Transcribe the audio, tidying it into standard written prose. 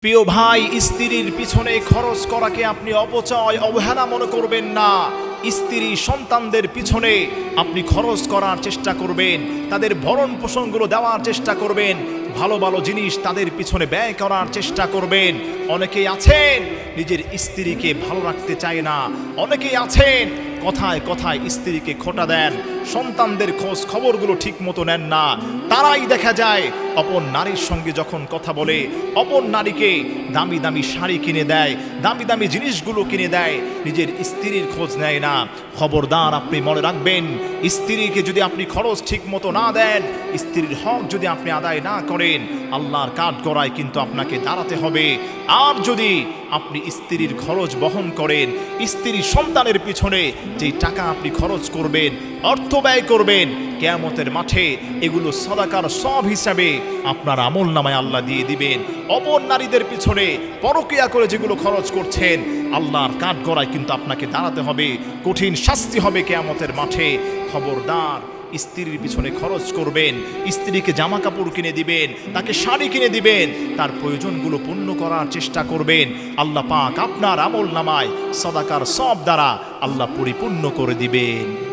প্রিয় ভাই, স্ত্রীর পিছনে খরচ করাকে আপনি অপচয় অবহেলা মনে করবেন না। স্ত্রী সন্তানদের পিছনে আপনি খরচ করার চেষ্টা করবেন, তাদের ভরণ পোষণগুলো দেওয়ার চেষ্টা করবেন, ভালো ভালো জিনিস তাদের পিছনে ব্যয় করার চেষ্টা করবেন। অনেকেই আছেন নিজের স্ত্রীকে ভালো রাখতে চায় না, অনেকেই আছেন কথায় কথায় স্ত্রীকে খোঁটা দেন, সন্তানদের খোঁজ খবরগুলো ঠিক মতো নেন না। তারাই দেখা যায় অপর নারীর সঙ্গে যখন কথা বলে অপর নারীকে দামি দামি শাড়ি কিনে দেয়, দামি দামি জিনিসগুলো কিনে দেয়, নিজের স্ত্রীর খোঁজ নেয় না। খবরদার, আপনি মনে রাখবেন, স্ত্রীকে যদি আপনি খরচ ঠিক মতো না দেন, স্ত্রীর হক যদি আপনি আদায় না করেন, আল্লাহর কাঠগড়ায় কিন্তু আপনাকে দাঁড়াতে হবে। আর যদি আপনি স্ত্রীর খরচ বহন করেন, স্ত্রীর সন্তানের পিছনে যেই টাকা আপনি খরচ করবেন, অর্থ ব্যয় করবেন, কিয়ামতের মাঠে এগুলো সাদাকার সব হিসাবে আপনার আমলনামায় আল্লাহ দিয়ে দিবেন। অপর নারীদের পিছনে পরকীয়া করে যেগুলো খরচ করছেন, আল্লাহর কাঠগড়ায় কিন্তু আপনাকে দাঁড়াতে হবে, কঠিন শাস্তি হবে কিয়ামতের মাঠে। খবরদার, স্ত্রীর পিছনে খরচ করবেন, স্ত্রীকে জামা কাপড় কিনে দিবেন, তাকে শাড়ি কিনে দিবেন, তার প্রয়োজনগুলো পূর্ণ করার চেষ্টা করবেন। আল্লাহ পাক আপনার আমলনামায় সাদাকার সব দ্বারা আল্লাহ পরিপূর্ণ করে দিবেন।